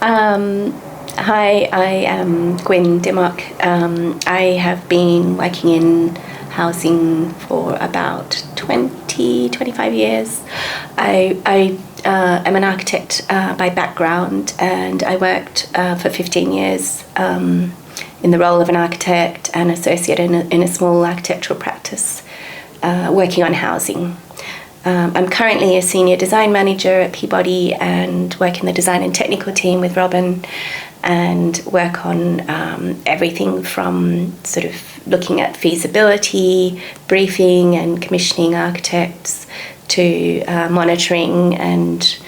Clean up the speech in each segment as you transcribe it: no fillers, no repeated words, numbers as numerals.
Um, Hi, I am Dimock. I have been working in housing for about 25 years. I am an architect by background, and I worked for 15 years in the role of an architect and associate in a small architectural practice working on housing. I'm currently a senior design manager at Peabody and work in the design and technical team with Robin, and work on everything from sort of looking at feasibility, briefing and commissioning architects, to monitoring and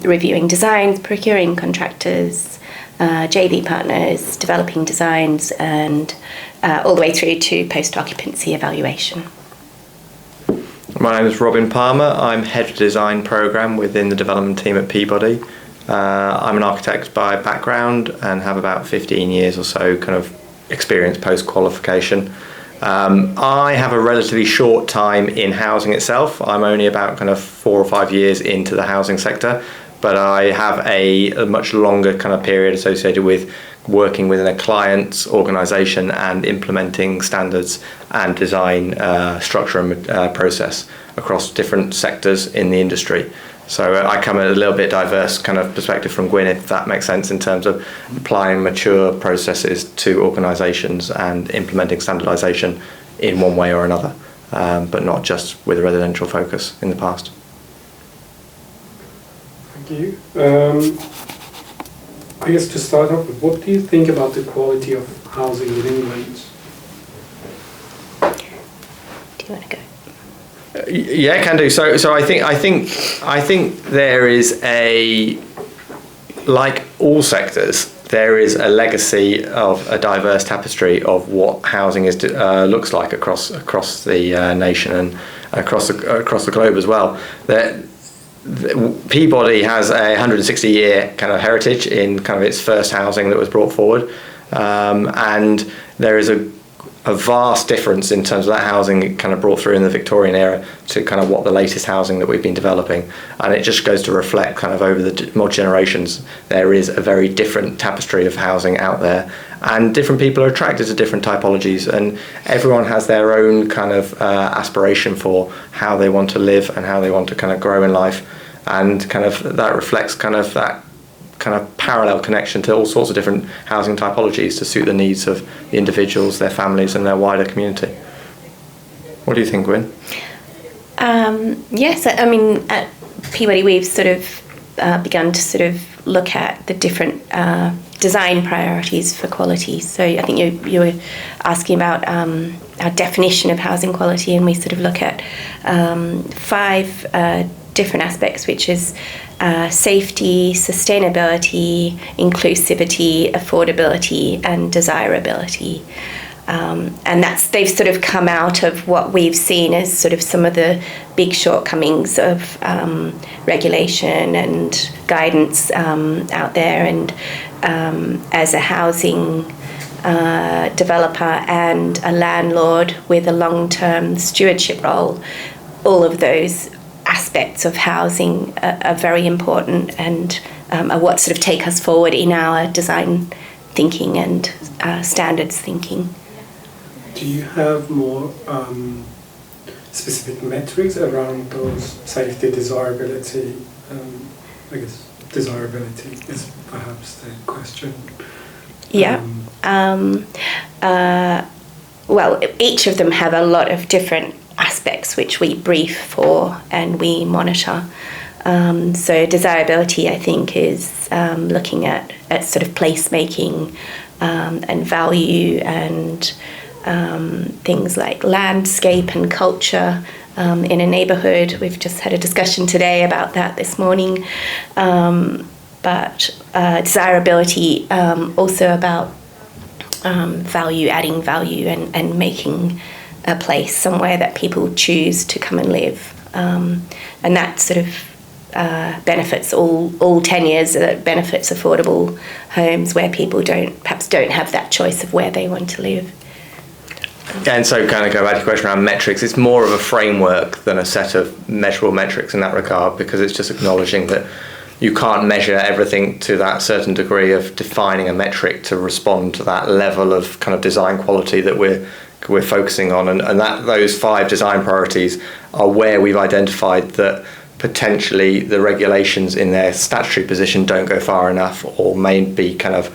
reviewing designs, procuring contractors, JV partners, developing designs, and all the way through to post-occupancy evaluation. My name is Robin Palmer. I'm Head of Design Programme within the development team at Peabody. I'm an architect by background and have about 15 years or so kind of experience post-qualification. I have a relatively short time in housing itself. I'm only about kind of 4 or 5 years into the housing sector, but I have a much longer kind of period associated with working within a client's organisation and implementing standards and design structure and process across different sectors in the industry. So I come at a little bit diverse kind of perspective from Gwyn, if that makes sense, in terms of applying mature processes to organisations and implementing standardisation in one way or another, but not just with a residential focus in the past. Thank you. I guess to start off with, what do you think about the quality of housing in England? Do you want to go? Yeah, can do. So I think there is like all sectors, there is a legacy of a diverse tapestry of what housing looks like across the nation and across the globe as well. Peabody has a 160-year kind of heritage in kind of its first housing that was brought forward, and there is a vast difference in terms of that housing kind of brought through in the Victorian era to kind of what the latest housing that we've been developing, and it just goes to reflect kind of over the more generations there is a very different tapestry of housing out there, and different people are attracted to different typologies, and everyone has their own kind of aspiration for how they want to live and how they want to kind of grow in life, and kind of that reflects kind of that kind of parallel connection to all sorts of different housing typologies to suit the needs of the individuals, their families and their wider community. What do you think, Gwyn? Yes, I mean, at Peabody we've sort of begun to sort of look at the different design priorities for quality. So I think you were asking about our definition of housing quality, and we sort of look at 5 different aspects, which is safety, sustainability, inclusivity, affordability, and desirability. And they've sort of come out of what we've seen as sort of some of the big shortcomings of regulation and guidance out there. And as a housing developer and a landlord with a long-term stewardship role, all of those aspects of housing are very important and are what sort of take us forward in our design thinking and standards thinking. Do you have more specific metrics around those safety, desirability? I guess desirability is perhaps the question. Yeah. Well, each of them have a lot of different aspects which we brief for and we monitor. So desirability, I think, is looking at sort of placemaking and value and things like landscape and culture in a neighbourhood. We've just had a discussion today about that this morning. But desirability also about value, adding value and making a place somewhere that people choose to come and live. And that sort of benefits all tenures, benefits affordable homes where people perhaps don't have that choice of where they want to live. And so kind of go back to your question around metrics, it's more of a framework than a set of measurable metrics in that regard, because it's just acknowledging that you can't measure everything to that certain degree of defining a metric to respond to that level of kind of design quality that we're focusing on, and that those 5 design priorities are where we've identified that potentially the regulations in their statutory position don't go far enough, or may be kind of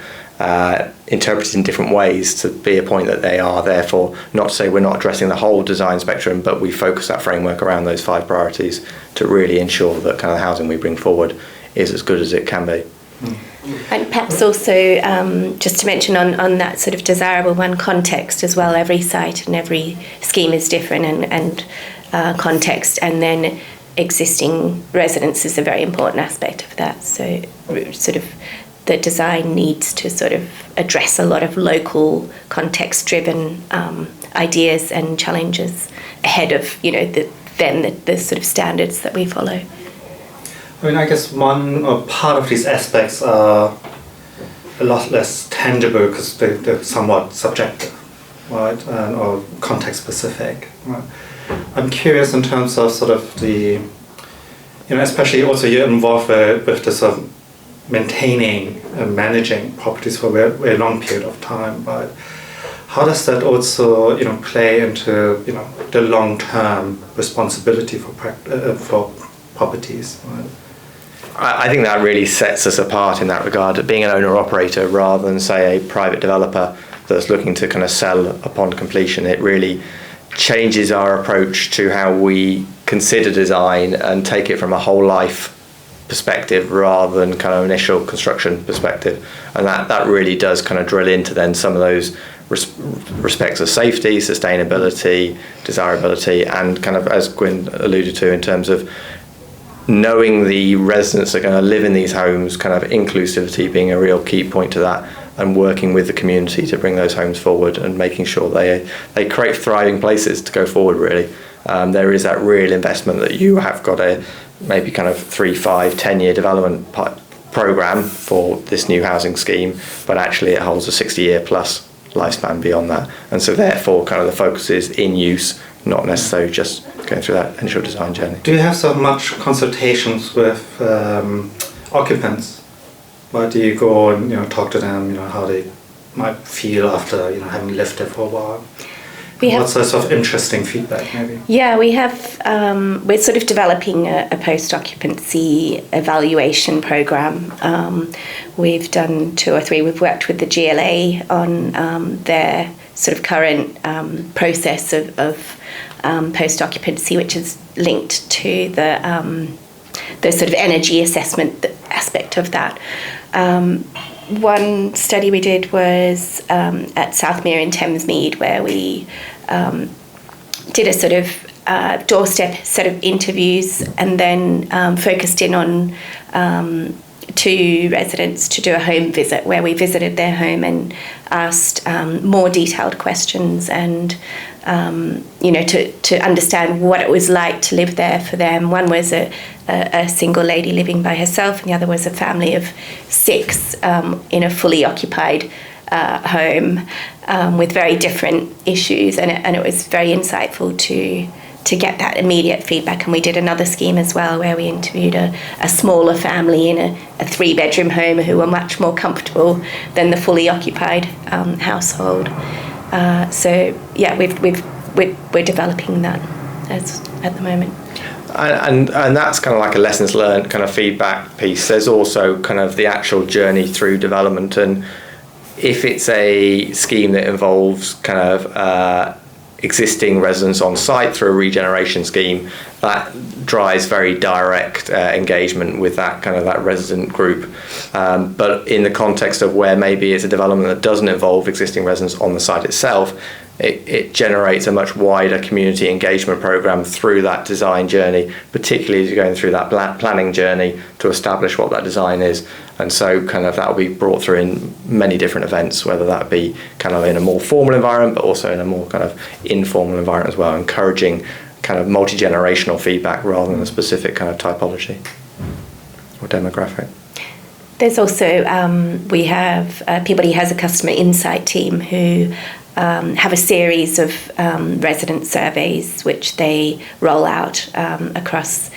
interpreted in different ways to be a point that they are therefore, not to say we're not addressing the whole design spectrum, but we focus that framework around those 5 priorities to really ensure that kind of the housing we bring forward is as good as it can be. And perhaps also, just to mention on that sort of desirable one, context as well. Every site and every scheme is different, and context, and then existing residents is a very important aspect of that. So sort of the design needs to sort of address a lot of local context-driven ideas and challenges ahead of, you know, the sort of standards that we follow. I mean, I guess one part of these aspects are a lot less tangible because they're somewhat subjective, right, or context-specific. Right? I'm curious in terms of sort of the, you know, especially also you're involved with the sort of maintaining and managing properties for a very long period of time, right? How does that also, you know, play into, you know, the long-term responsibility for properties, right? I think that really sets us apart in that regard, being an owner-operator rather than, say, a private developer that's looking to kind of sell upon completion. It really changes our approach to how we consider design and take it from a whole life perspective rather than kind of initial construction perspective. And that really does kind of drill into then some of those respects of safety, sustainability, desirability, and kind of, as Gwyn alluded to, in terms of knowing the residents are going to live in these homes, kind of inclusivity being a real key point to that, and working with the community to bring those homes forward and making sure they create thriving places to go forward, really. There is that real investment that you have got a maybe kind of 3, 5, 10-year development programme for this new housing scheme, but actually it holds a 60-year plus lifespan beyond that. And so therefore kind of the focus is in use, not necessarily just going through that initial design journey. Do you have so much consultations with occupants? Where do you go and, you know, talk to them, you know, how they might feel after, you know, having lived there for a while? What's the sort of interesting feedback, maybe? Yeah, we have. We're sort of developing a post-occupancy evaluation program. We've done 2 or 3. We've worked with the GLA on their sort of current process of post-occupancy, which is linked to the sort of energy assessment aspect of that. One study we did was at Southmere in Thamesmead, where we did a sort of doorstep set of interviews, and then focused in on 2 residents to do a home visit, where we visited their home and asked more detailed questions, and you know, to understand what it was like to live there for them. One was a single lady living by herself, and the other was a family of 6 in a fully occupied home with very different issues, and it was very insightful to get that immediate feedback. And we did another scheme as well, where we interviewed a smaller family in a 3-bedroom home who were much more comfortable than the fully occupied household. So yeah, we're developing that at the moment. And that's kind of like a lessons learned kind of feedback piece. There's also kind of the actual journey through development, and if it's a scheme that involves kind of existing residents on site through a regeneration scheme, that drives very direct engagement with that kind of that resident group. But in the context of where maybe it's a development that doesn't involve existing residents on the site itself, it generates a much wider community engagement program through that design journey, particularly as you're going through that planning journey to establish what that design is. And so kind of that will be brought through in many different events, whether that be kind of in a more formal environment, but also in a more kind of informal environment as well, encouraging kind of multi-generational feedback rather than a specific kind of typology or demographic. There's also, we have, Peabody has a customer insight team who have a series of resident surveys which they roll out across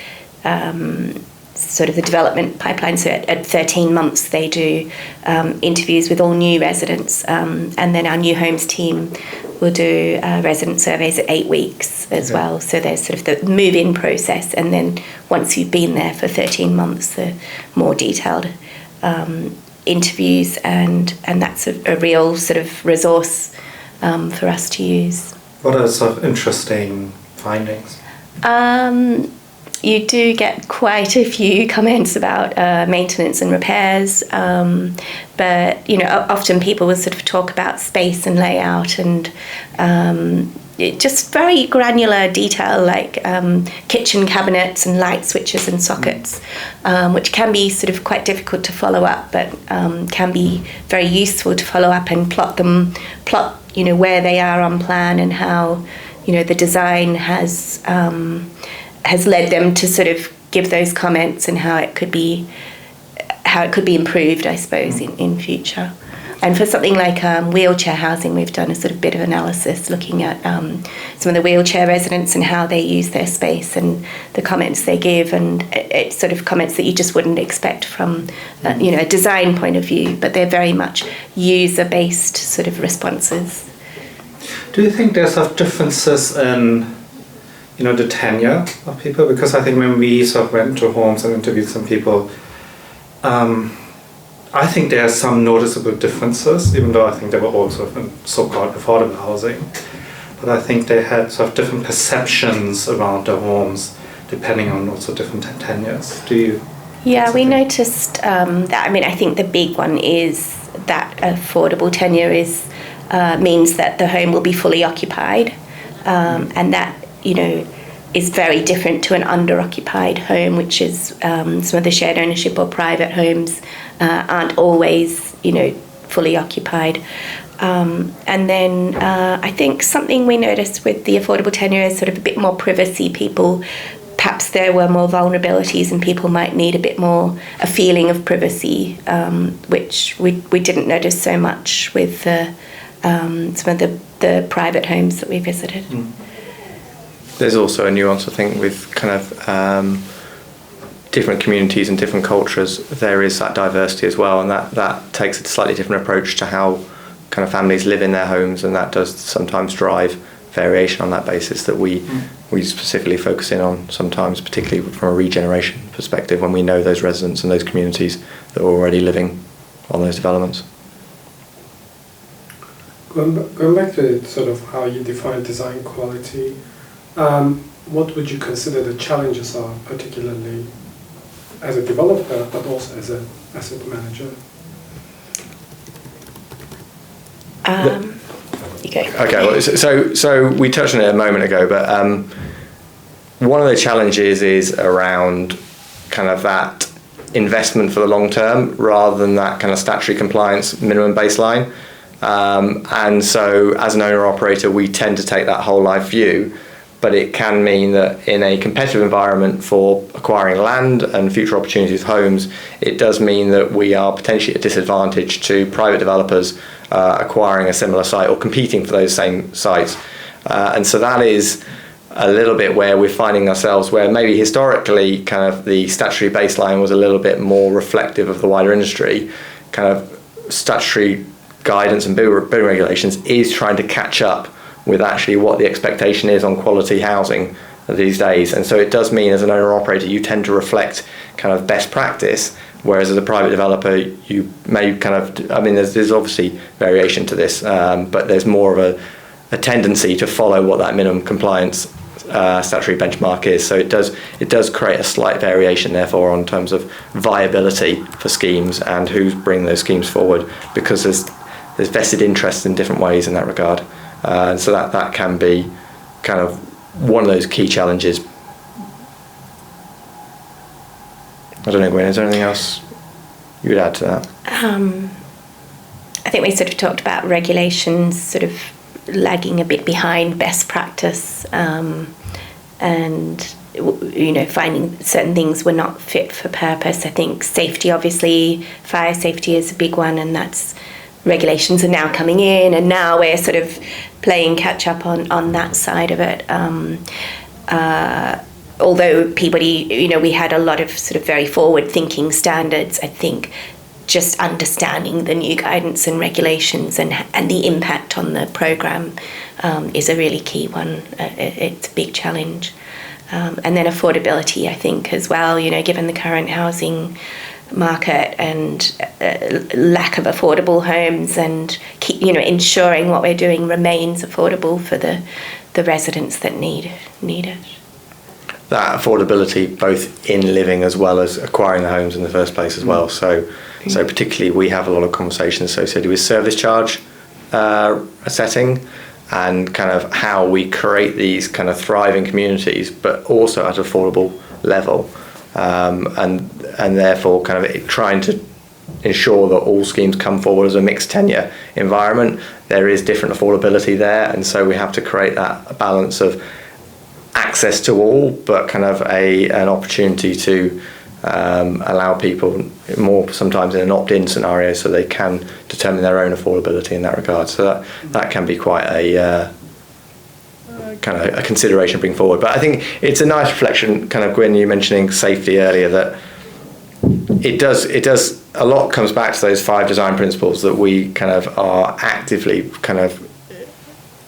sort of the development pipeline. So at 13 months, they do interviews with all new residents, and then our new homes team will do resident surveys at 8 weeks as well. So there's sort of the move-in process, and then once you've been there for 13 months, the more detailed interviews, and that's a real sort of resource for us to use. What are sort of interesting findings? You do get quite a few comments about maintenance and repairs, but often people will sort of talk about space and layout, and just very granular detail like kitchen cabinets and light switches and sockets, which can be sort of quite difficult to follow up, but can be very useful to follow up and plot where they are on plan, and how the design has led them to sort of give those comments, and how it could be improved, I suppose, in future. And for something like wheelchair housing, we've done a sort of bit of analysis looking at some of the wheelchair residents and how they use their space and the comments they give, and it's sort of comments that you just wouldn't expect from a design point of view, but they're very much user-based sort of responses. Do you think there's sort of differences in the tenure of people? Because I think when we sort of went to homes and interviewed some people, I think there are some noticeable differences, even though I think they were all sort of in so-called affordable housing. But I think they had sort of different perceptions around their homes, depending on also different tenures. Do you? Yeah, we noticed that. I mean, I think the big one is that affordable tenure means that the home will be fully occupied, and that is very different to an under-occupied home, which is some of the shared ownership or private homes aren't always, fully occupied. And then I think something we noticed with the affordable tenure is sort of a bit more privacy. Perhaps there were more vulnerabilities, and people might need a feeling of privacy, which we didn't notice so much with some of the private homes that we visited. Mm. There's also a nuance, I think, with kind of different communities and different cultures. There is that diversity as well, and that takes a slightly different approach to how kind of families live in their homes, and that does sometimes drive variation on that basis that we specifically focus in on sometimes, particularly from a regeneration perspective, when we know those residents and those communities that are already living on those developments. Going back to sort of how you define design quality, what would you consider the challenges are, particularly as a developer, but also as an asset manager? Okay, well, so we touched on it a moment ago, but one of the challenges is around kind of that investment for the long term rather than that kind of statutory compliance minimum baseline. And so as an owner-operator, we tend to take that whole life view, but it can mean that in a competitive environment for acquiring land and future opportunities with homes, it does mean that we are potentially at a disadvantage to private developers acquiring a similar site or competing for those same sites. And so that is a little bit where we're finding ourselves, where maybe historically kind of the statutory baseline was a little bit more reflective of the wider industry. Kind of statutory guidance and building regulations is trying to catch up with actually what the expectation is on quality housing these days. And so it does mean as an owner operator you tend to reflect kind of best practice, whereas as a private developer you may kind of, I mean there's obviously variation to this, but there's more of a tendency to follow what that minimum compliance statutory benchmark is. So it does create a slight variation therefore on terms of viability for schemes and who's bringing those schemes forward, because there's vested interests in different ways in that regard. And so that can be kind of one of those key challenges. I don't know, Gwen, is there anything else you would add to that? I think we sort of talked about regulations sort of lagging a bit behind best practice, and finding certain things were not fit for purpose. I think safety, obviously, fire safety is a big one, and that's regulations are now coming in, and now we're sort of playing catch up on that side of it. although Peabody, we had a lot of sort of very forward-thinking standards, I think just understanding the new guidance and regulations and the impact on the program is a really key one. It's a big challenge. And then affordability, I think, as well, given the current housing market and lack of affordable homes, and ensuring what we're doing remains affordable for the residents that need it. That affordability, both in living as well as acquiring the homes in the first place as well. So particularly we have a lot of conversations associated with service charge setting, and kind of how we create these kind of thriving communities, but also at an affordable level, and therefore kind of trying to ensure that all schemes come forward as a mixed tenure environment. There is different affordability there, and so we have to create that balance of access to all, but kind of an opportunity to allow people more sometimes in an opt-in scenario, so they can determine their own affordability in that regard. So that can be quite a kind of a consideration bring forward. But I think it's a nice reflection, kind of Gwyn, you mentioning safety earlier, that it does a lot comes back to those 5 design principles that we kind of are actively kind of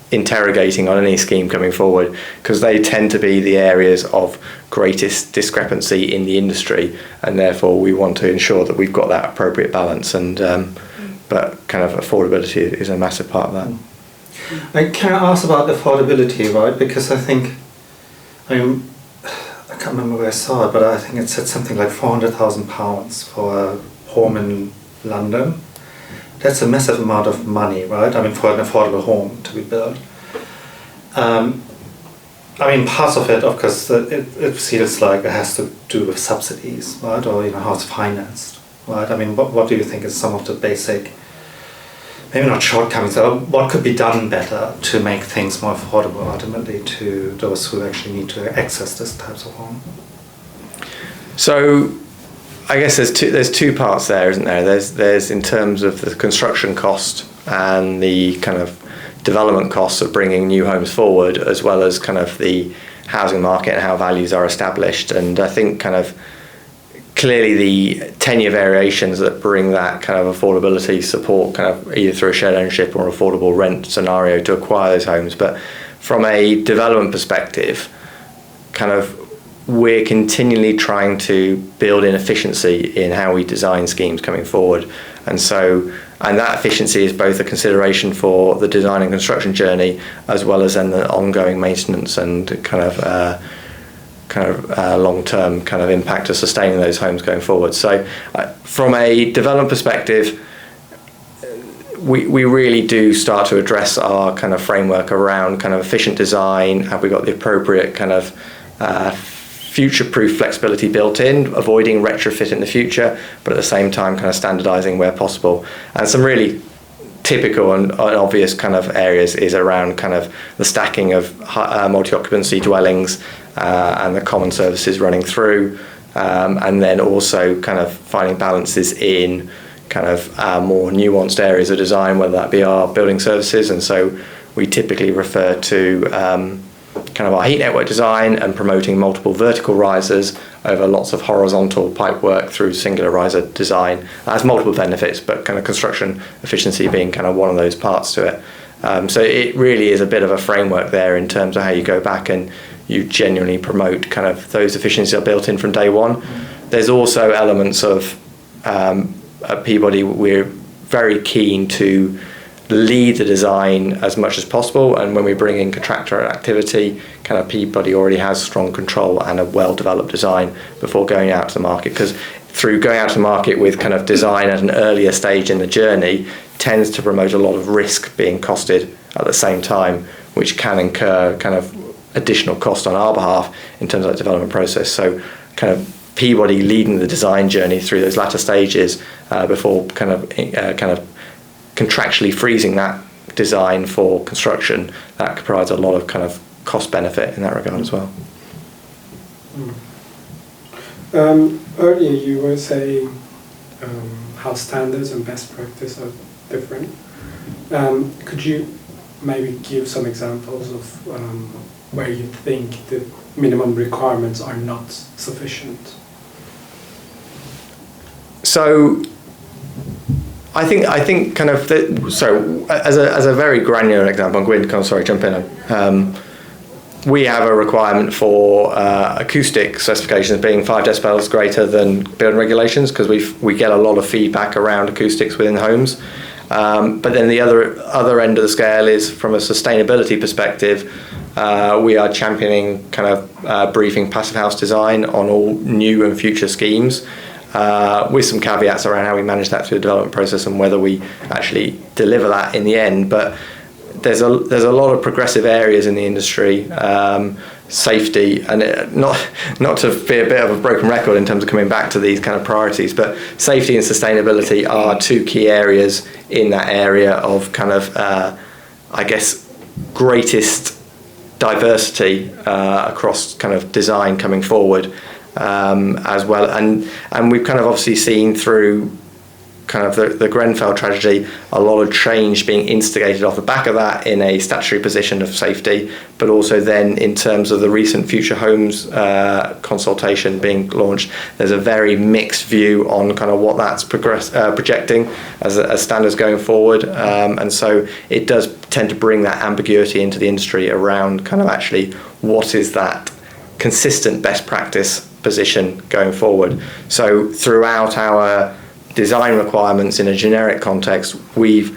interrogating on any scheme coming forward, because they tend to be the areas of greatest discrepancy in the industry, and therefore we want to ensure that we've got that appropriate balance, and but kind of affordability is a massive part of that. Can I ask about affordability, right? Because I can't remember where I saw it, but I think it said something like £400,000 for a home in London. That's a massive amount of money, right? For an affordable home to be built. Parts of it, of course, it feels like it has to do with subsidies, right? Or how it's financed, right? What do you think is some of the basic, maybe not shortcomings, but what could be done better to make things more affordable ultimately to those who actually need to access this types of home? So I guess there's two parts there, isn't there? There's in terms of the construction cost and the kind of development costs of bringing new homes forward, as well as kind of the housing market and how values are established. And I think kind of clearly the tenure variations that bring that kind of affordability support, kind of either through a shared ownership or affordable rent scenario to acquire those homes. But from a development perspective, kind of we're continually trying to build in efficiency in how we design schemes coming forward. And that efficiency is both a consideration for the design and construction journey, as well as then the ongoing maintenance and kind of long-term kind of impact of sustaining those homes going forward. So from a development perspective, we really do start to address our kind of framework around kind of efficient design. Have we got the appropriate kind of future-proof flexibility built in, avoiding retrofit in the future, but at the same time kind of standardizing where possible. And some really typical and obvious kind of areas is around kind of the stacking of multi-occupancy dwellings and the common services running through, and then also kind of finding balances in kind of more nuanced areas of design, whether that be our building services. And so we typically refer to kind of our heat network design and promoting multiple vertical risers over lots of horizontal pipe work through singular riser design. That has multiple benefits, but kind of construction efficiency being kind of one of those parts to it. So it really is a bit of a framework there in terms of how you go back and you genuinely promote kind of those efficiencies are built in from day one. There's also elements of at Peabody, we're very keen to lead the design as much as possible, and when we bring in contractor activity, kind of Peabody already has strong control and a well-developed design before going out to the market, because through going out to the market with kind of design at an earlier stage in the journey tends to promote a lot of risk being costed at the same time, which can incur kind of additional cost on our behalf in terms of that development process. So kind of Peabody leading the design journey through those latter stages before kind of contractually freezing that design for construction, that provides a lot of kind of cost benefit in that regard as well. Earlier you were saying how standards and best practice are different. Could you maybe give some examples of where you think the minimum requirements are not sufficient? So I think kind of as a very granular example, and Gwyn, sorry, jump in. We have a requirement for acoustic specifications being 5 decibels greater than building regulations, because we get a lot of feedback around acoustics within homes. But then the other end of the scale is from a sustainability perspective. We are championing kind of briefing passive house design on all new and future schemes, with some caveats around how we manage that through the development process and whether we actually deliver that in the end. But there's a lot of progressive areas in the industry, safety, and not to be a bit of a broken record in terms of coming back to these kind of priorities, but safety and sustainability are 2 key areas in that area of kind of, I guess, greatest diversity across kind of design coming forward, as well. And we've kind of obviously seen through kind of the Grenfell tragedy, a lot of change being instigated off the back of that in a statutory position of safety, but also then in terms of the recent Future Homes consultation being launched, there's a very mixed view on kind of what that's projecting as standards going forward, and so it does tend to bring that ambiguity into the industry around kind of actually what is that consistent best practice position going forward. So throughout our design requirements in a generic context, we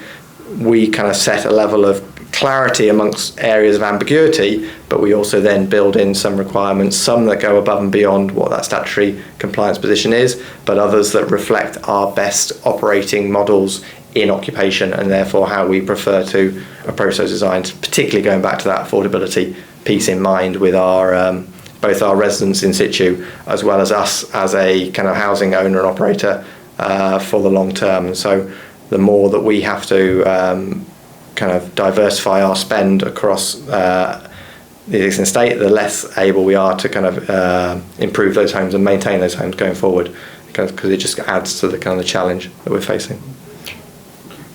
kind of set a level of clarity amongst areas of ambiguity, but we also then build in some requirements, some that go above and beyond what that statutory compliance position is, but others that reflect our best operating models in occupation, and therefore how we prefer to approach those designs, particularly going back to that affordability piece in mind with our both our residents in situ as well as us as a kind of housing owner and operator for the long term. And so the more that we have to kind of diversify our spend across the existing estate, the less able we are to kind of improve those homes and maintain those homes going forward, because it just adds to the kind of the challenge that we're facing.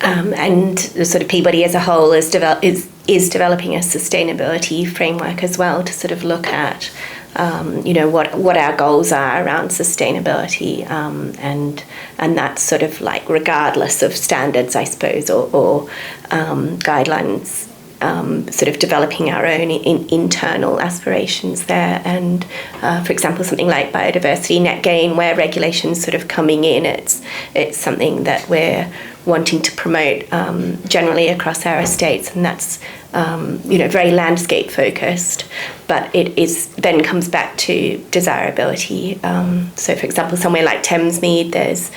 And the sort of Peabody as a whole is developing a sustainability framework as well to sort of look at what our goals are around sustainability, and that's sort of like regardless of standards, I suppose, or guidelines, sort of developing our own internal aspirations there. And for example, something like biodiversity net gain, where regulations sort of coming in, it's something that we're wanting to promote generally across our estates, and that's very landscape focused, but it is then comes back to desirability. So for example, somewhere like Thamesmead, there's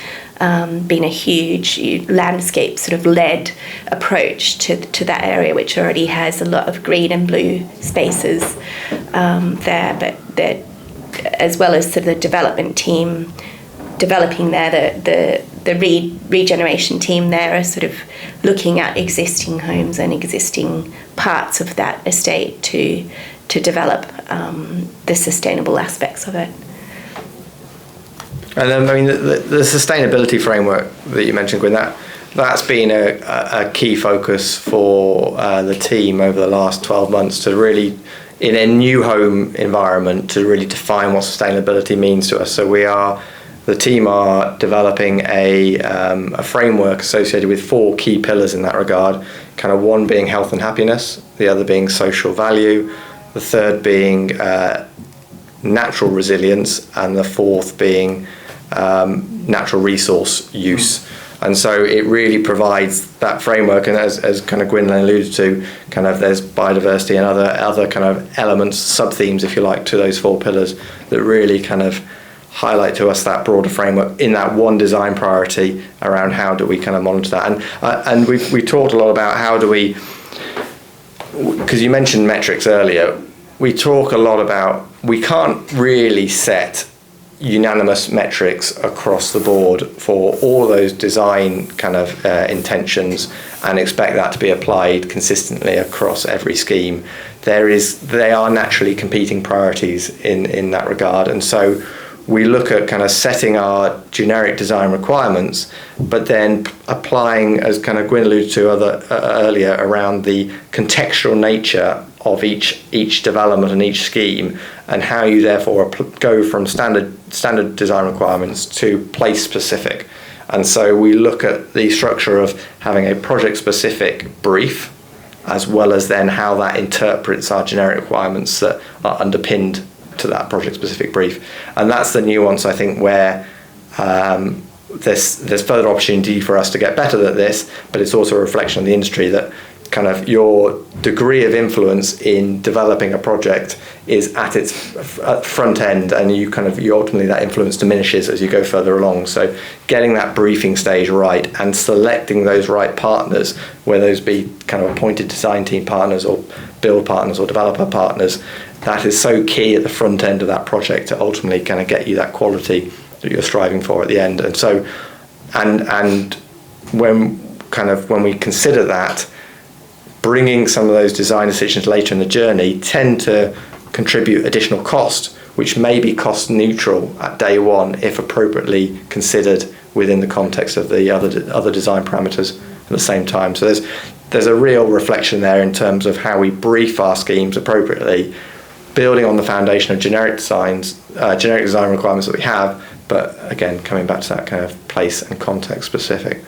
been a huge landscape sort of led approach to that area, which already has a lot of green and blue spaces there, but as well as sort of the development team developing there, the regeneration team there are sort of looking at existing homes and existing parts of that estate to develop the sustainable aspects of it. And then, I mean, the sustainability framework that you mentioned, Gwyn, that's been a key focus for the team over the last 12 months to really, in a new home environment, to really define what sustainability means to us. So the team are developing a framework associated with 4 key pillars in that regard, kind of one being health and happiness, the other being social value, the third being natural resilience, and the fourth being natural resource use. And so it really provides that framework, and as kind of Gwyneth alluded to, kind of there's biodiversity and other kind of elements, sub-themes if you like, to those 4 pillars that really kind of highlight to us that broader framework in that one design priority around how do we kind of monitor that. And we talked a lot about how do we, because you mentioned metrics earlier, we talk a lot about we can't really set unanimous metrics across the board for all those design kind of intentions and expect that to be applied consistently across every scheme. They are naturally competing priorities in that regard, and so we look at kind of setting our generic design requirements, but then applying, as kind of Gwyn alluded to earlier, around the contextual nature of each development and each scheme, and how you therefore go from standard design requirements to place specific. And so we look at the structure of having a project specific brief, as well as then how that interprets our generic requirements that are underpinned to that project specific brief. And that's the nuance, I think, where there's further opportunity for us to get better at this, but it's also a reflection of the industry that kind of your degree of influence in developing a project is at its front end, and you ultimately, that influence diminishes as you go further along. So getting that briefing stage right and selecting those right partners, whether those be kind of appointed design team partners or build partners or developer partners, that is so key at the front end of that project to ultimately kind of get you that quality that you're striving for at the end. And so and when we consider that, bringing some of those design decisions later in the journey tend to contribute additional cost, which may be cost neutral at day one if appropriately considered within the context of the other design parameters at the same time. So there's a real reflection there in terms of how we brief our schemes appropriately, building on the foundation of generic design requirements that we have, but again, coming back to that kind of place and context specific.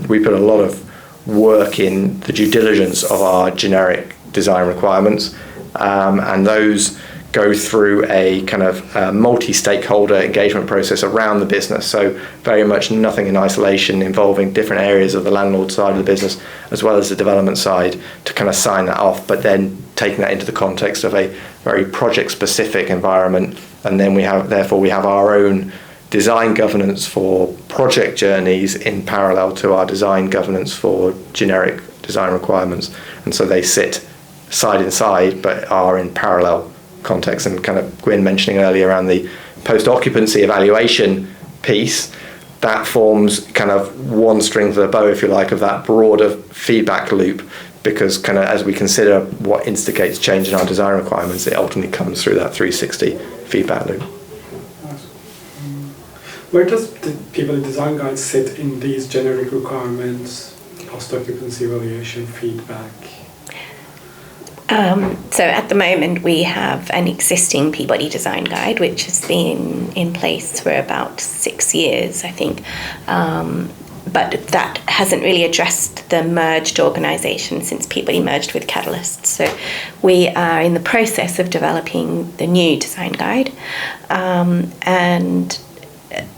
We put a lot of work in the due diligence of our generic design requirements, and those go through a kind of multi-stakeholder engagement process around the business. So very much nothing in isolation, involving different areas of the landlord side of the business as well as the development side to kind of sign that off, but then taking that into the context of a very project-specific environment. And then we have our own design governance for project journeys in parallel to our design governance for generic design requirements. And so they sit side by side but are in parallel context. And kind of Gwyn mentioning earlier around the post-occupancy evaluation piece, that forms kind of one string to the bow, if you like, of that broader feedback loop, because kind of as we consider what instigates change in our design requirements, it ultimately comes through that 360 feedback loop. Where does the Peabody Design Guide sit in these generic requirements, post-occupancy evaluation, feedback? So at the moment we have an existing Peabody Design Guide which has been in place for about 6 years, I think, but that hasn't really addressed the merged organisation since Peabody merged with Catalyst. So we are in the process of developing the new design guide, and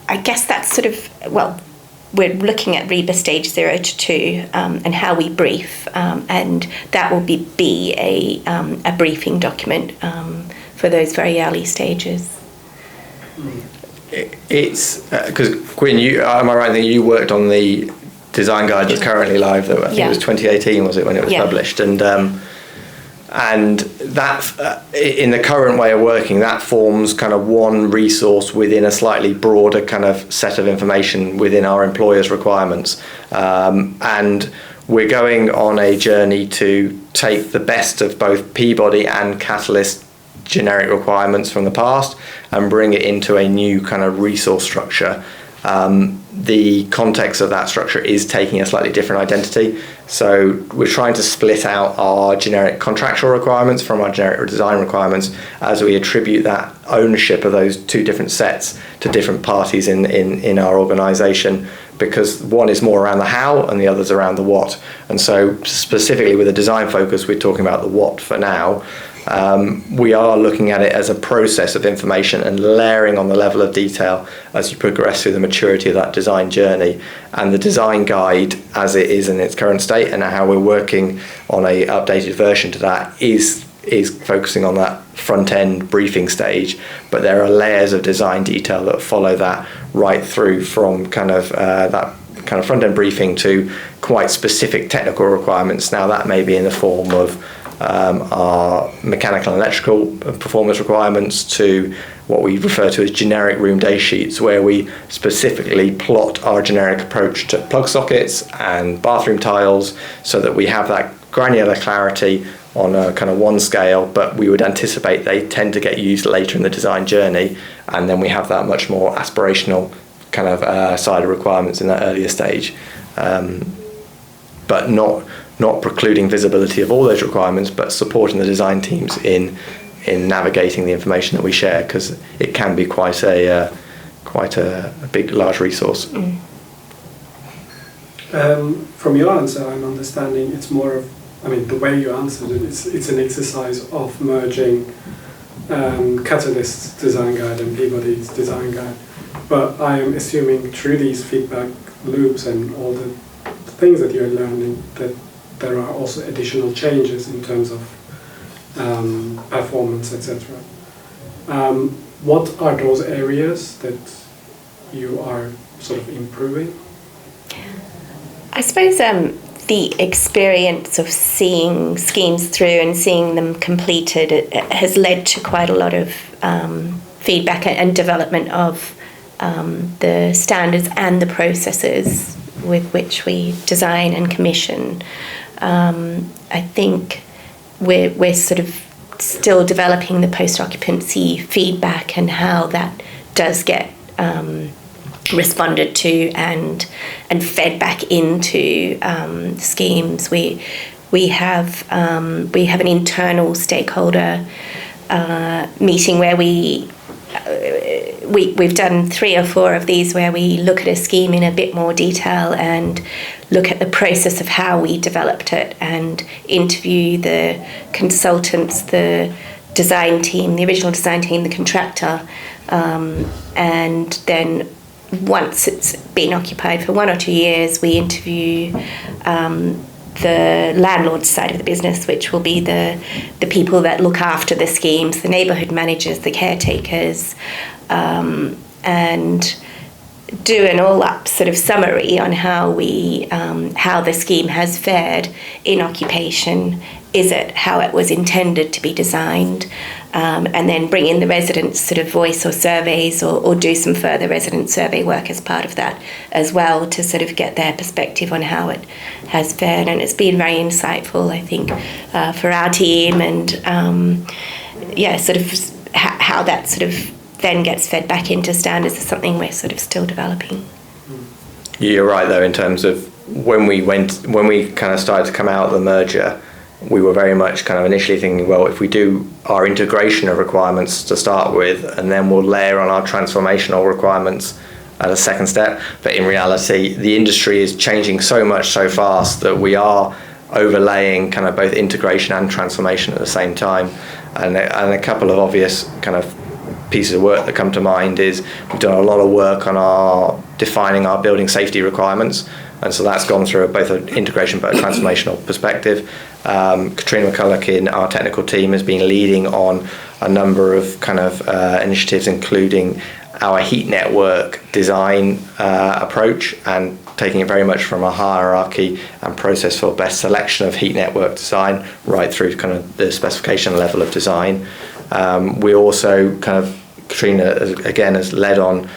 I guess that's sort of, well, we're looking at REBA stage 0 to 2 and how we brief, and that will be a briefing document for those very early stages. It's because Gwyn, am I right in thinking you worked on the design guide that's currently live? Though I think it was 2018, was it, when it was published? And that, in the current way of working, that forms kind of one resource within a slightly broader kind of set of information within our employers' requirements. And we're going on a journey to take the best of both Peabody and Catalyst generic requirements from the past and bring it into a new kind of resource structure. The context of that structure is taking a slightly different identity. So we're trying to split out our generic contractual requirements from our generic design requirements as we attribute that ownership of those two different sets to different parties in our organisation, because one is more around the how and the other's around the what. And so specifically with a design focus, we're talking about the what for now. We are looking at it as a process of information and layering on the level of detail as you progress through the maturity of that design journey. And the design guide, as it is in its current state, and how we're working on a updated version to that, is focusing on that front end briefing stage. But there are layers of design detail that follow that right through from kind of that kind of front end briefing to quite specific technical requirements. Now that may be in the form of our mechanical and electrical performance requirements, to what we refer to as generic room day sheets, where we specifically plot our generic approach to plug sockets and bathroom tiles so that we have that granular clarity on a kind of one scale, but we would anticipate they tend to get used later in the design journey, and then we have that much more aspirational kind of side of requirements in that earlier stage, but not not precluding visibility of all those requirements, but supporting the design teams in navigating the information that we share, because it can be quite a big, large resource. From your answer, I'm understanding it's more of, the way you answered it, it's an exercise of merging Catalyst's design guide and Peabody's design guide. But I am assuming through these feedback loops and all the things that you're learning that there are also additional changes in terms of performance, etc. What are those areas that you are sort of improving? I suppose the experience of seeing schemes through and seeing them completed has led to quite a lot of feedback and development of the standards and the processes with which we design and commission. I think we're sort of still developing the post-occupancy feedback and how that does get responded to and fed back into schemes. We have an internal stakeholder meeting where we've done 3 or 4 of these where we look at a scheme in a bit more detail and look at the process of how we developed it and interview the consultants, the design team, the original design team, the contractor, and then once it's been occupied for 1 or 2 years, we interview the landlord side of the business, which will be the people that look after the schemes, the neighbourhood managers, the caretakers, and do an all-up sort of summary on how the scheme has fared in occupation. Is it how it was intended to be designed? And then bring in the residents' sort of voice or surveys or do some further resident survey work as part of that as well to sort of get their perspective on how it has fared. And it's been very insightful, I think, for our team and, sort of how that sort of then gets fed back into standards is something we're sort of still developing. You're right, though, in terms of when we kind of started to come out of the merger, we were very much kind of initially thinking, well, if we do our integration of requirements to start with, and then we'll layer on our transformational requirements as a second step. But in reality, the industry is changing so much so fast that we are overlaying kind of both integration and transformation at the same time. And a couple of obvious kind of pieces of work that come to mind is we've done a lot of work on defining our building safety requirements. And so that's gone through both an integration but a transformational perspective. Katrina McCulloch in our technical team has been leading on a number of kind of initiatives, including our heat network design approach and taking it very much from a hierarchy and process for best selection of heat network design right through to kind of the specification level of design. We also kind of, Katrina again has led on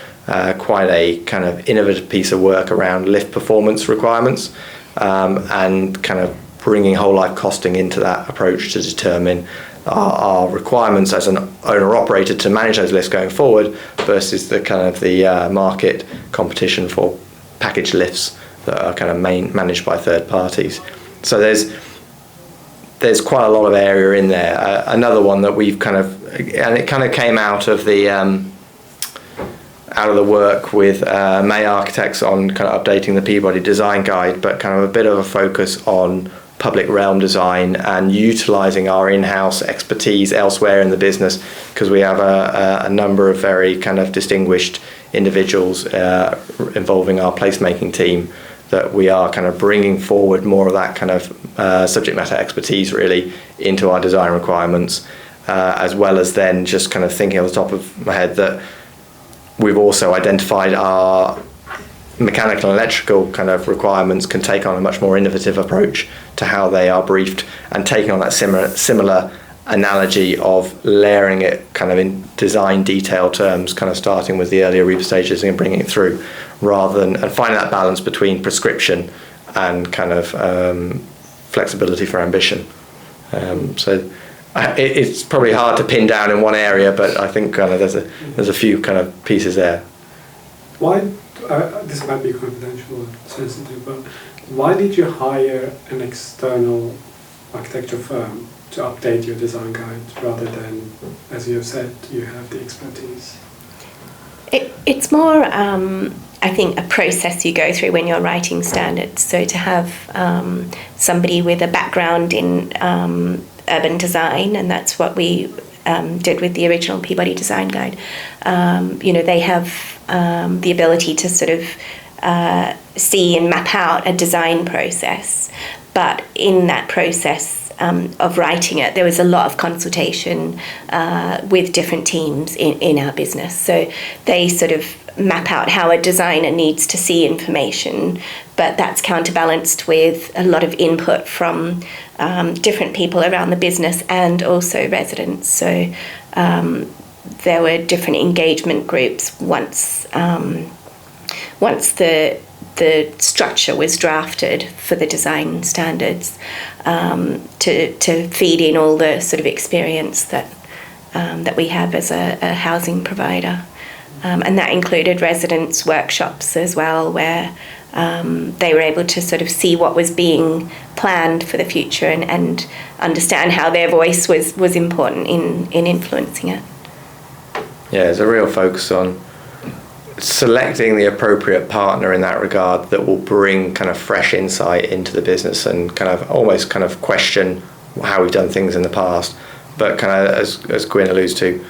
quite a kind of innovative piece of work around lift performance requirements and kind of bringing whole life costing into that approach to determine our requirements as an owner operator to manage those lifts going forward versus the kind of the market competition for packaged lifts that are kind of managed by third parties. So there's quite a lot of area in there. Another one that we've kind of, and it kind of came out of the work with May Architects on kind of updating the Peabody design guide, but kind of a bit of a focus on public realm design and utilising our in-house expertise elsewhere in the business, because we have a number of very kind of distinguished individuals involving our placemaking team that we are kind of bringing forward more of that kind of subject matter expertise really into our design requirements, as well as then just kind of thinking off the top of my head that we've also identified our mechanical and electrical kind of requirements can take on a much more innovative approach to how they are briefed, and taking on that similar analogy of layering it kind of in design detail terms, kind of starting with the earlier REPA stages and bringing it through, rather than and finding that balance between prescription and kind of flexibility for ambition. So it's probably hard to pin down in one area, but I think kind of there's a few kind of pieces there. Why, this might be confidential or sensitive, but why did you hire an external architecture firm to update your design guide rather than, as you have said, you have the expertise? It's more, I think, a process you go through when you're writing standards. So to have somebody with a background in urban design, and that's what we did with the original Peabody Design Guide. They have the ability to sort of see and map out a design process, but in that process of writing it, there was a lot of consultation with different teams in our business. So they sort of map out how a designer needs to see information, but that's counterbalanced with a lot of input from different people around the business and also residents. So there were different engagement groups once the structure was drafted for the design standards, to feed in all the sort of experience that we have as a housing provider. And that included residents' workshops as well, where they were able to sort of see what was being planned for the future and understand how their voice was important in influencing it. Yeah, there's a real focus on selecting the appropriate partner in that regard that will bring kind of fresh insight into the business and kind of almost kind of question how we've done things in the past. But kind of as Gwyn alludes to,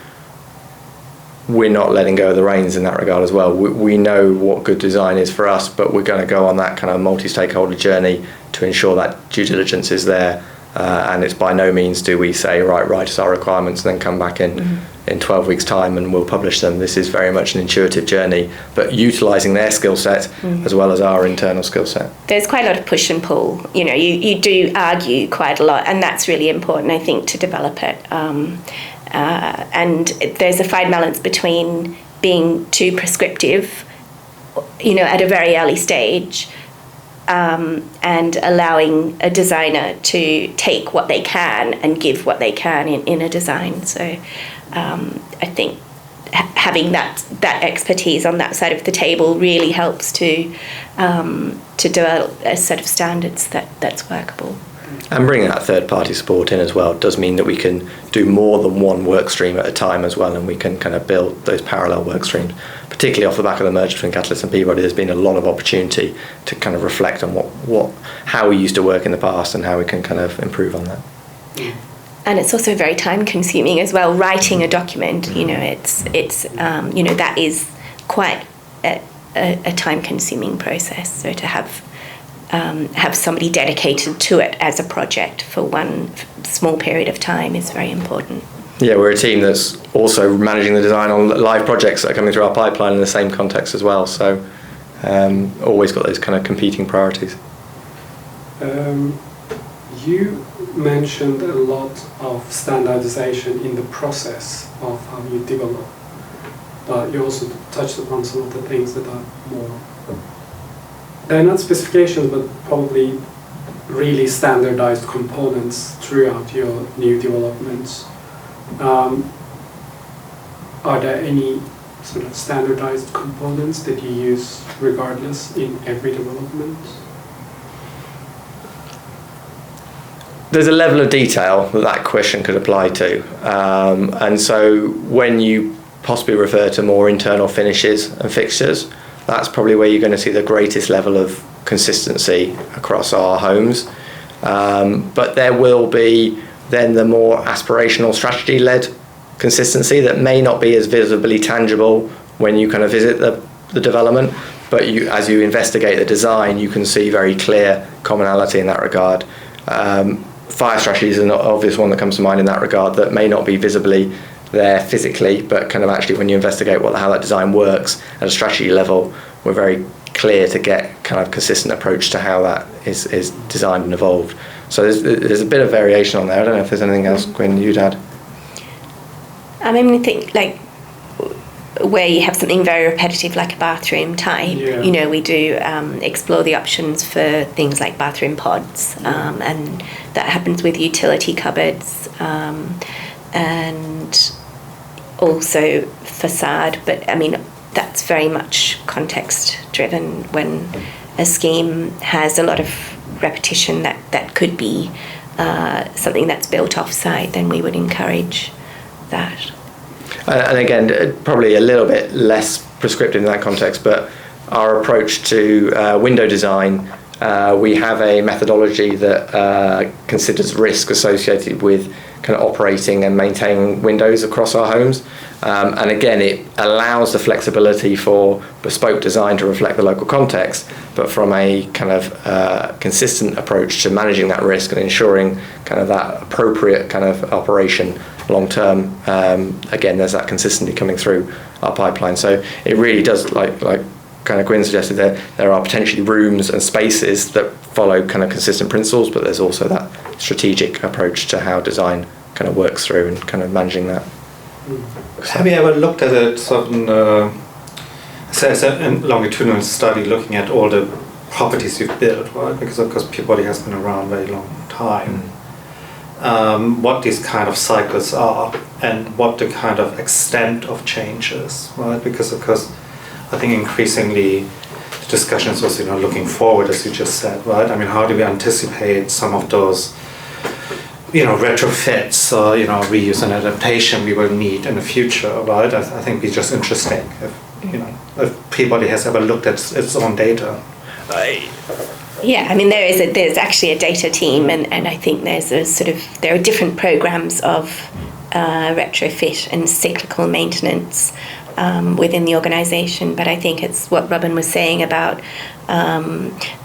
we're not letting go of the reins in that regard as well. We know what good design is for us, but we're going to go on that kind of multi-stakeholder journey to ensure that due diligence is there. And it's by no means do we say, write us our requirements and then come back in 12 weeks' time and we'll publish them. This is very much an intuitive journey, but utilising their skill set as well as our internal skill set. There's quite a lot of push and pull. You do argue quite a lot, and that's really important, I think, to develop it. And there's a fine balance between being too prescriptive, at a very early stage, and allowing a designer to take what they can and give what they can in a design. So I think having that expertise on that side of the table really helps to develop a set of standards that's workable. And bringing that third-party support in as well does mean that we can do more than one work stream at a time as well, and we can kind of build those parallel work streams. Particularly off the back of the merger between Catalyst and Peabody, there's been a lot of opportunity to kind of reflect on how we used to work in the past and how we can kind of improve on that. And it's also very time-consuming as well. Writing a document, it's that is quite a time-consuming process. So to have somebody dedicated to it as a project for one small period of time is very important. Yeah, we're a team that's also managing the design on live projects that are coming through our pipeline in the same context as well. So always got those kind of competing priorities. You mentioned a lot of standardization in the process of how you develop, but you also touched upon some of the things that are more, they're not specifications, but probably really standardized components throughout your new developments. Are there any sort of standardized components that you use regardless in every development? There's a level of detail that question could apply to. And so when you possibly refer to more internal finishes and fixtures, that's probably where you're going to see the greatest level of consistency across our homes. But there will be then the more aspirational strategy-led consistency that may not be as visibly tangible when you kind of visit the development, but as you investigate the design, you can see very clear commonality in that regard. Fire strategy is an obvious one that comes to mind in that regard, that may not be visibly there physically, but kind of actually when you investigate how that design works at a strategy level, we're very clear to get kind of consistent approach to how that is designed and evolved. So there's a bit of variation on there. I don't know if there's anything else, Gwyn, you'd add. I mean, I think like where you have something very repetitive like a bathroom type, we do explore the options for things like bathroom pods, and that happens with utility cupboards, and also facade. But I mean, that's very much context driven. When a scheme has a lot of repetition that could be something that's built off-site, then we would encourage that. And again, probably a little bit less prescriptive in that context, but our approach to window design, we have a methodology that considers risk associated with kind of operating and maintaining windows across our homes. And again, it allows the flexibility for bespoke design to reflect the local context, but from a kind of consistent approach to managing that risk and ensuring kind of that appropriate kind of operation long term. Again, there's that consistency coming through our pipeline. So it really does, like kind of Gwyn suggested, there are potentially rooms and spaces that follow kind of consistent principles, but there's also that strategic approach to how design kind of works through and kind of managing that. Have you ever looked at a certain a longitudinal study looking at all the properties you've built, right? Because of course Peabody has been around a very long time. What these kind of cycles are and what the kind of extent of changes, right? Because of course I think increasingly the discussion is also looking forward, as you just said, right? I mean, how do we anticipate some of those retrofits or reuse and adaptation we will need in the future, right? I think it'd be just interesting if Peabody has ever looked at its own data. Yeah, I mean there's actually a data team, and I think there are different programs of retrofit and cyclical maintenance within the organisation. But I think it's what Robin was saying about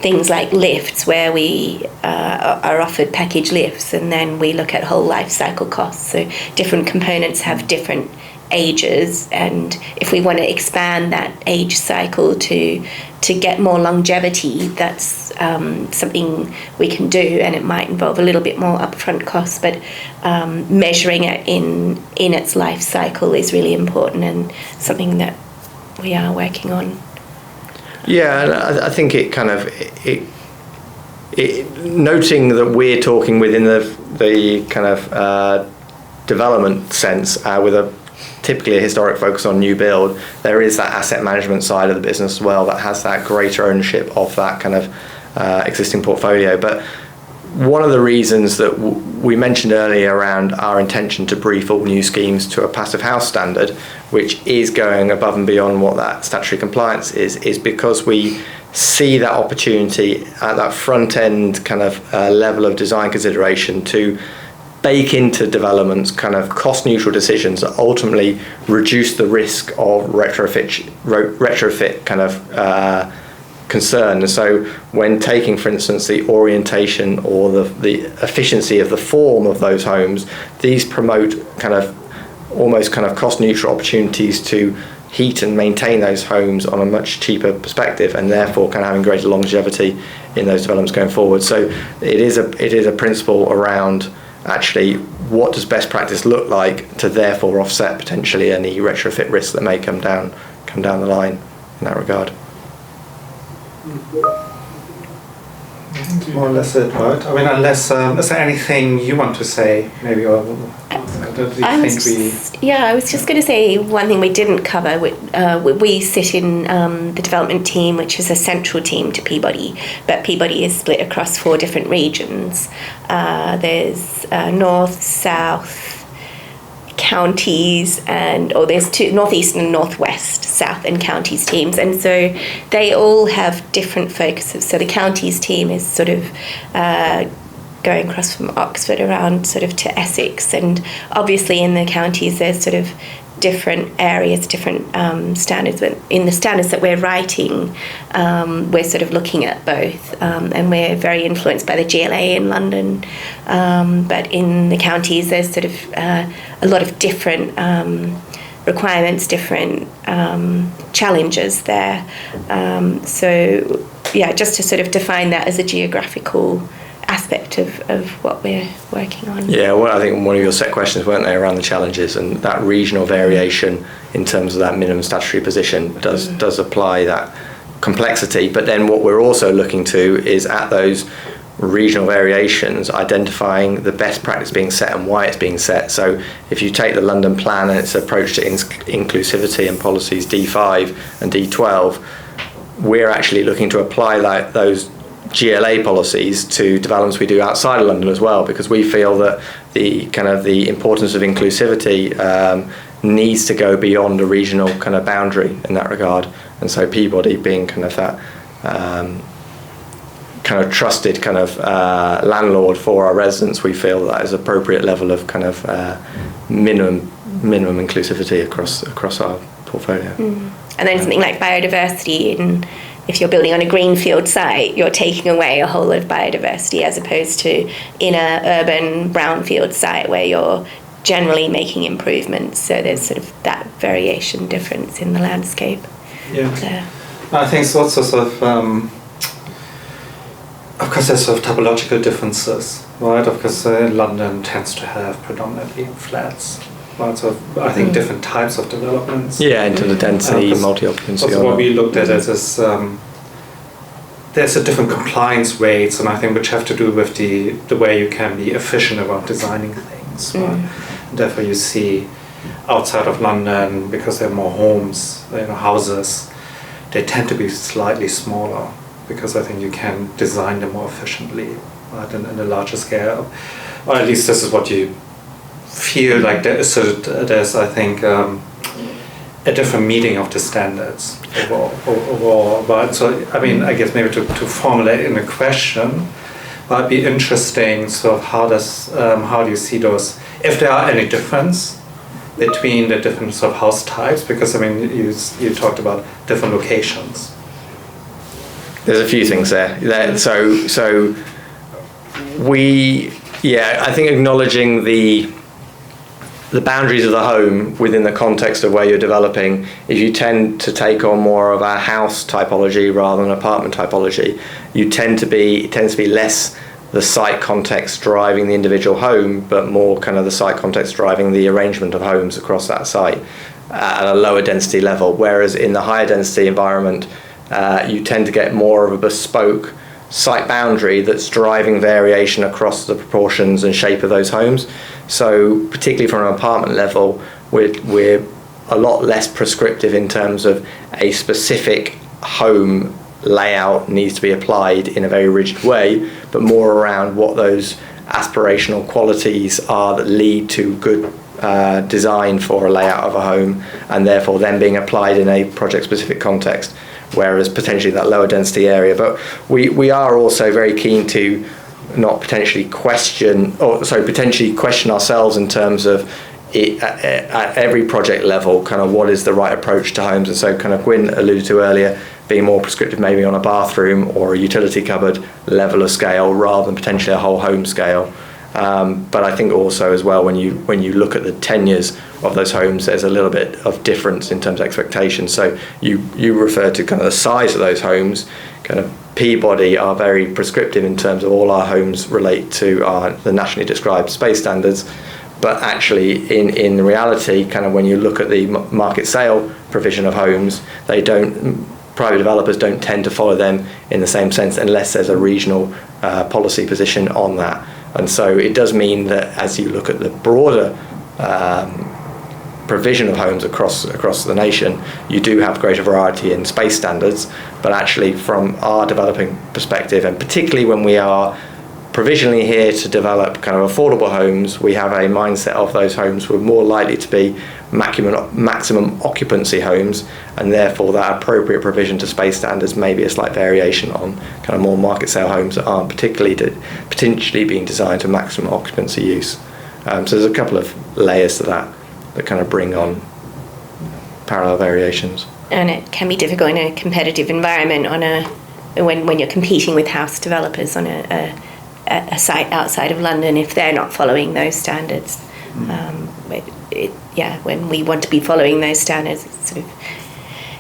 things like lifts, where we are offered package lifts, and then we look at whole life cycle costs. So different components have different ages, and if we want to expand that age cycle to get more longevity, that's something we can do, and it might involve a little bit more upfront costs, but measuring it in its life cycle is really important and something that we are working on. Yeah, and I think it kind of noting that we're talking within the kind of development sense with typically a historic focus on new build, there is that asset management side of the business as well that has that greater ownership of that kind of existing portfolio. But one of the reasons that we mentioned earlier around our intention to brief all new schemes to a passive house standard, which is going above and beyond what that statutory compliance is because we see that opportunity at that front end kind of level of design consideration to bake into developments kind of cost neutral decisions that ultimately reduce the risk of retrofit kind of concern. And so when taking, for instance, the orientation or the efficiency of the form of those homes, these promote kind of almost kind of cost neutral opportunities to heat and maintain those homes on a much cheaper perspective, and therefore kind of having greater longevity in those developments going forward. So it is a principle around actually what does best practice look like to therefore offset potentially any retrofit risks that may come down the line in that regard. More or less it, right? I mean, unless is there anything you want to say, maybe, or do you I was just going to say one thing we didn't cover. We sit in the development team, which is a central team to Peabody, but Peabody is split across 4 different regions. There's north, south, counties, there's 2, northeast and northwest, south and counties teams, and so they all have different focuses. So the counties team is sort of going across from Oxford around sort of to Essex, and obviously in the counties there's sort of different areas, different standards, but in the standards that we're writing, we're sort of looking at both, and we're very influenced by the GLA in London, but in the counties there's sort of a lot of different requirements, different challenges there, so yeah, just to sort of define that as a geographical aspect of what we're working on. Yeah, well, I think one of your set questions, weren't they, around the challenges, and that regional variation in terms of that minimum statutory position does apply that complexity. But then what we're also looking to is at those regional variations, identifying the best practice being set and why it's being set. So if you take the London plan and its approach to inclusivity and policies D5 and D12, we're actually looking to apply those GLA policies to developments we do outside of London as well, because we feel that the importance of inclusivity needs to go beyond a regional kind of boundary in that regard. And so Peabody being kind of that kind of trusted kind of landlord for our residents, we feel that is appropriate level of kind of minimum inclusivity across our portfolio. And then something like biodiversity, and if you're building on a greenfield site, you're taking away a whole lot of biodiversity, as opposed to in a urban brownfield site where you're generally making improvements. So there's sort of that variation difference in the landscape. Yeah. I think it's also sort of course there's sort of topological differences, right? Of course London tends to have predominantly flats. Right, so I think different types of developments. Yeah, into the density, multi-occupancy. Also what we looked at is there's a different compliance rates, and I think which have to do with the way you can be efficient about designing things. Right? Therefore, you see outside of London, because there are more homes, houses, they tend to be slightly smaller, because I think you can design them more efficiently, right, in a larger scale, or at least this is what you feel like there's I think a different meeting of the standards overall. But so I mean, I guess maybe to formulate in a question, might be interesting. So how do you see those? If there are any difference between the different sort of house types, because I mean you talked about different locations. There's a few things there. So I think acknowledging the boundaries of the home within the context of where you're developing, if you tend to take on more of a house typology rather than apartment typology, it tends to be less the site context driving the individual home, but more kind of the site context driving the arrangement of homes across that site at a lower density level. Whereas in the higher density environment, you tend to get more of a bespoke site boundary that's driving variation across the proportions and shape of those homes. So particularly from an apartment level, we're a lot less prescriptive in terms of a specific home layout needs to be applied in a very rigid way, but more around what those aspirational qualities are that lead to good design for a layout of a home, and therefore then being applied in a project specific context, whereas potentially that lower density area. But we are also very keen to not potentially question ourselves in terms of it, at every project level, kind of what is the right approach to homes. And so kind of Gwyn alluded to earlier, being more prescriptive maybe on a bathroom or a utility cupboard level of scale rather than potentially a whole home scale. But I think also as well, when you look at the tenures of those homes, there's a little bit of difference in terms of expectations. So you refer to kind of the size of those homes. Kind of Peabody are very prescriptive in terms of all our homes relate to the nationally described space standards. But actually, in reality, kind of when you look at the market sale provision of homes, private developers don't tend to follow them in the same sense unless there's a regional policy position on that. And so it does mean that as you look at the broader provision of homes across the nation, you do have greater variety in space standards. But actually from our developing perspective, and particularly when we are provisionally here to develop kind of affordable homes, we have a mindset of those homes were more likely to be maximum occupancy homes, and therefore that appropriate provision to space standards may be a slight variation on kind of more market sale homes that aren't potentially being designed to maximum occupancy use. So there's a couple of layers to that kind of bring on parallel variations. And it can be difficult in a competitive environment when you're competing with house developers on a site outside of London if they're not following those standards. When we want to be following those standards, it sort of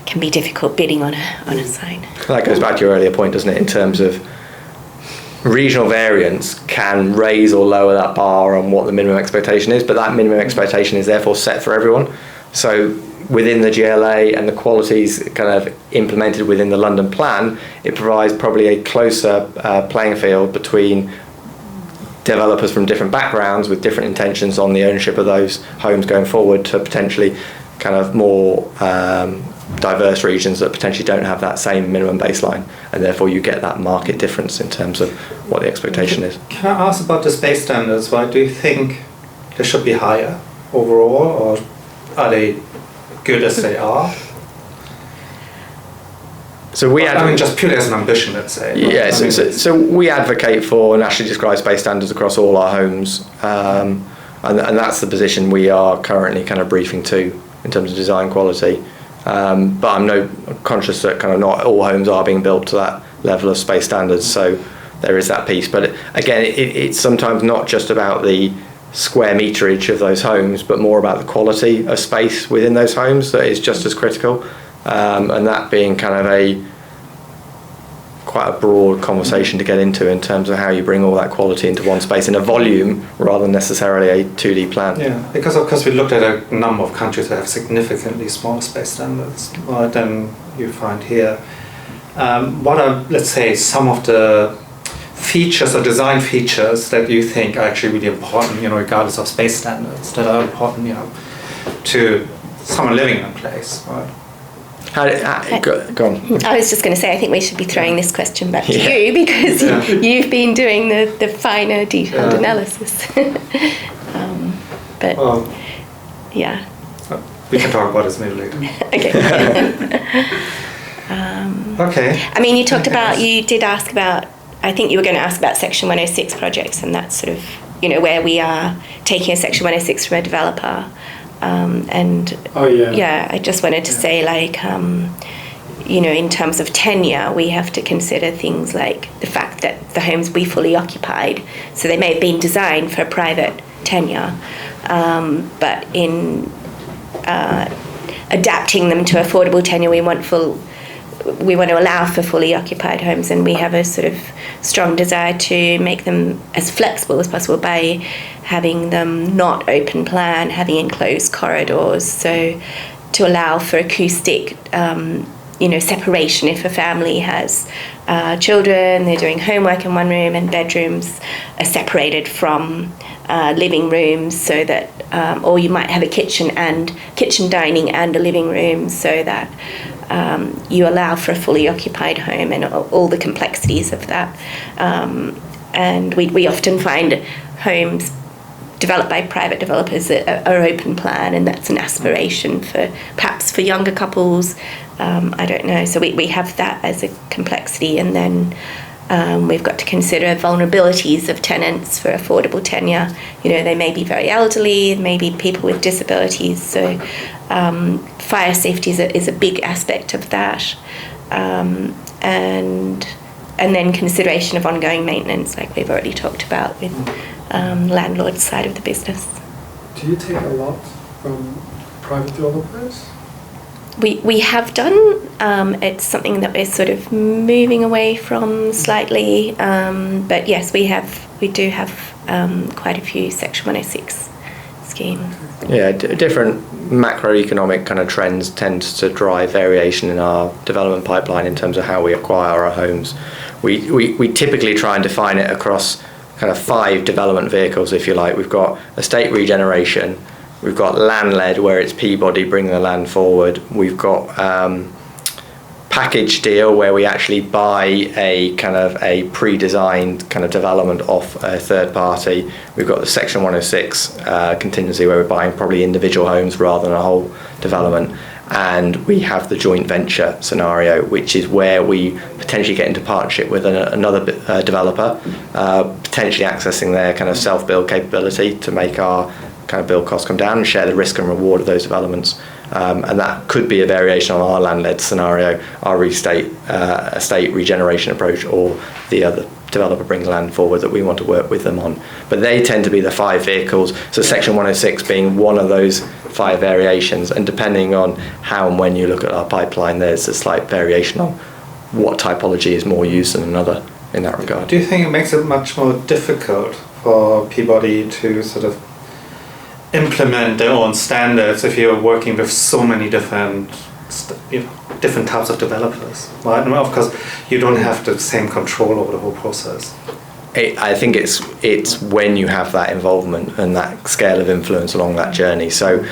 can be difficult bidding on a site. That goes back to your earlier point, doesn't it, in terms of regional variance can raise or lower that bar on what the minimum expectation is, but that minimum expectation is therefore set for everyone. So within the GLA and the qualities kind of implemented within the London plan, it provides probably a closer playing field between developers from different backgrounds with different intentions on the ownership of those homes going forward to potentially kind of more diverse regions that potentially don't have that same minimum baseline, and therefore you get that market difference in terms of what the expectation is. Can I ask about the space standards? Why do you think they should be higher overall, or are they good as they are? So just purely as an ambition, let's say. Yeah, so we advocate for nationally described space standards across all our homes, and that's the position we are currently kind of briefing to in terms of design quality. But I'm conscious that kind of not all homes are being built to that level of space standards, so there is that piece. But again, it's sometimes not just about the square meterage of those homes, but more about the quality of space within those homes that is just as critical. And that being kind of quite a broad conversation to get into in terms of how you bring all that quality into one space in a volume rather than necessarily a 2D plan. Yeah, because of course we looked at a number of countries that have significantly smaller space standards than you find here. What are, let's say, some of the features or design features that you think are actually really important, regardless of space standards, that are important, to someone living in a place, right? Go on. I was just going to say, I think we should be throwing this question back to you, because you've been doing the finer, detailed analysis. Yeah. We can talk about this maybe later. Okay. Okay. I mean, you did ask about, I think you were going to ask about Section 106 projects, and that's sort of, where we are taking a Section 106 from a developer. I just wanted to say, in terms of tenure, we have to consider things like the fact that the homes be fully occupied. So they may have been designed for a private tenure, but in adapting them to affordable tenure, we want to allow for fully occupied homes, and we have a sort of strong desire to make them as flexible as possible by having them not open plan, having enclosed corridors, so to allow for acoustic separation. If a family has children, they're doing homework in one room and bedrooms are separated from living rooms, so that or you might have a kitchen dining and a living room, so that you allow for a fully occupied home and all the complexities of that. And we often find homes developed by private developers that are open plan, and that's an aspiration perhaps for younger couples. I don't know. So we have that as a complexity, and then we've got to consider vulnerabilities of tenants for affordable tenure. They may be very elderly, maybe people with disabilities. So fire safety is a big aspect of that, and then consideration of ongoing maintenance, like we've already talked about with landlord's side of the business. Do you take a lot from private developers? We have done. It's something that we're sort of moving away from slightly, but yes, we do have quite a few Section 106 schemes. Yeah, different macroeconomic kind of trends tend to drive variation in our development pipeline in terms of how we acquire our homes. We typically try and define it across kind of 5 development vehicles, if you like. We've got estate regeneration, we've got land-led, where it's Peabody bringing the land forward. We've got package deal, where we actually buy a pre-designed kind of development off a third party. We've got the Section 106 contingency, where we're buying probably individual homes rather than a whole development. And we have the joint venture scenario, which is where we potentially get into partnership with another developer, potentially accessing their kind of self-build capability to make our kind of build costs come down and share the risk and reward of those developments. And that could be a variation on our land-led scenario, our estate regeneration approach, or the other developer brings land forward that we want to work with them on. But they tend to be the 5 vehicles, so Section 106 being one of those 5 variations, and depending on how and when you look at our pipeline, there's a slight variation on what typology is more used than another in that regard. Do you think it makes it much more difficult for Peabody to sort of implement their own standards if you're working with so many different different types of developers, right? And of course, you don't have the same control over the whole process. I think it's when you have that involvement and that scale of influence along that journey. So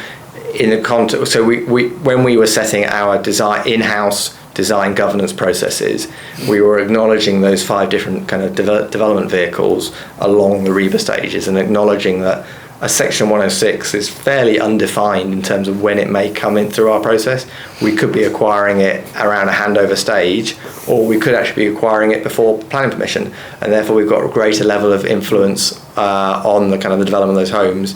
in the context, so we when we were setting our in-house design governance processes, we were acknowledging those 5 different kind of development vehicles along the REBA stages, and acknowledging that a Section 106 is fairly undefined in terms of when it may come in through our process. We could be acquiring it around a handover stage, or we could actually be acquiring it before planning permission, and therefore we've got a greater level of influence on the kind of the development of those homes,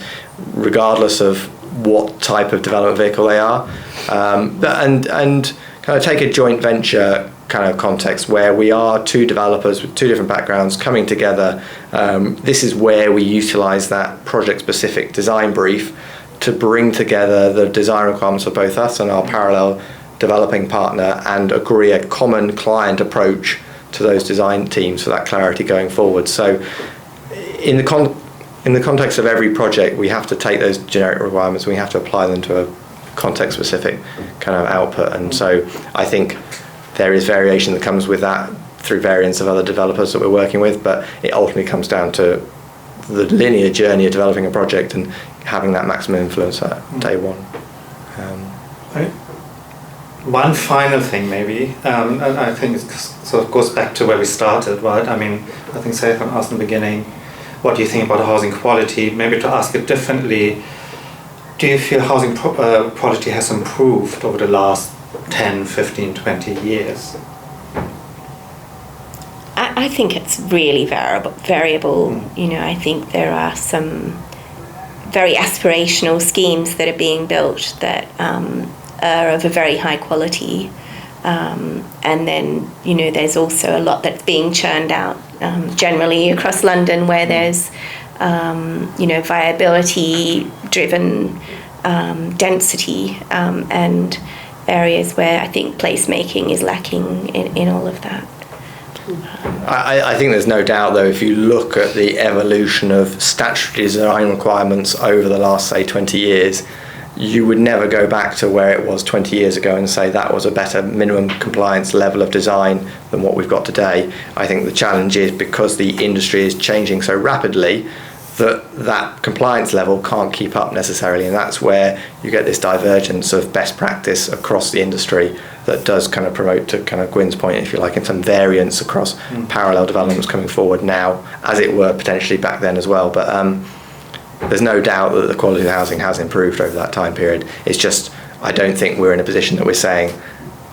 regardless of what type of development vehicle they are. And kind of take a joint venture kind of context where we are 2 developers with 2 different backgrounds coming together. This is where we utilise that project-specific design brief to bring together the design requirements of both us and our parallel developing partner and agree a common client approach to those design teams for that clarity going forward. So in the context of every project, we have to take those generic requirements and we have to apply them to a context-specific kind of output. And so I think there is variation that comes with that through variants of other developers that we're working with, but it ultimately comes down to the linear journey of developing a project and having that maximum influence at day one. Right. One final thing maybe, and I think it sort of goes back to where we started, right? I mean, I think Seyhan asked in the beginning, what do you think about housing quality? Maybe to ask it differently, do you feel housing quality has improved over the last 10, 15, 20 years? I think it's really variable. You know, I think there are some very aspirational schemes that are being built that are of a very high quality. And then, you know, there's also a lot that's being churned out generally across London where there's, you know, viability-driven density and areas where I think placemaking is lacking in all of that. I think there's no doubt, though, if you look at the evolution of statutory design requirements over the last, say, 20 years, you would never go back to where it was 20 years ago and say that was a better minimum compliance level of design than what we've got today. I think the challenge is because the industry is changing so rapidly that compliance level can't keep up necessarily, and that's where you get this divergence of best practice across the industry that does kind of promote, to kind of Gwyn's point, if you like, in some variance across parallel developments coming forward now, as it were potentially back then as well. But there's no doubt that the quality of housing has improved over that time period. It's just, I don't think we're in a position that we're saying,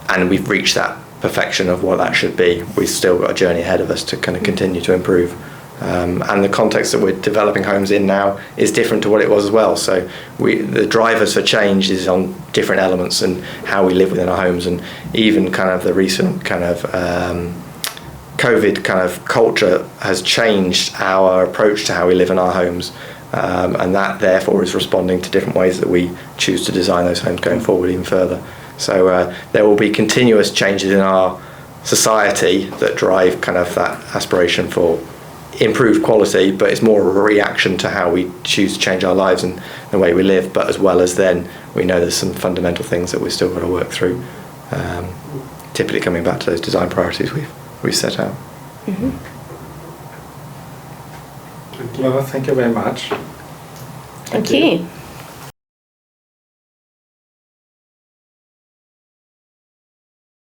and we've reached that perfection of what that should be. We've still got a journey ahead of us to kind of continue to improve. And the context that we're developing homes in now is different to what it was as well. So the drivers for change is on different elements and how we live within our homes, and even kind of the recent kind of COVID kind of culture has changed our approach to how we live in our homes. And that therefore is responding to different ways that we choose to design those homes going forward even further. So there will be continuous changes in our society that drive kind of that aspiration for improved quality, but it's more of a reaction to how we choose to change our lives and the way we live. But as well as then, we know there's some fundamental things that we've still got to work through, typically coming back to those design priorities we've set out. Mm-hmm. Well, thank you very much. Thank you.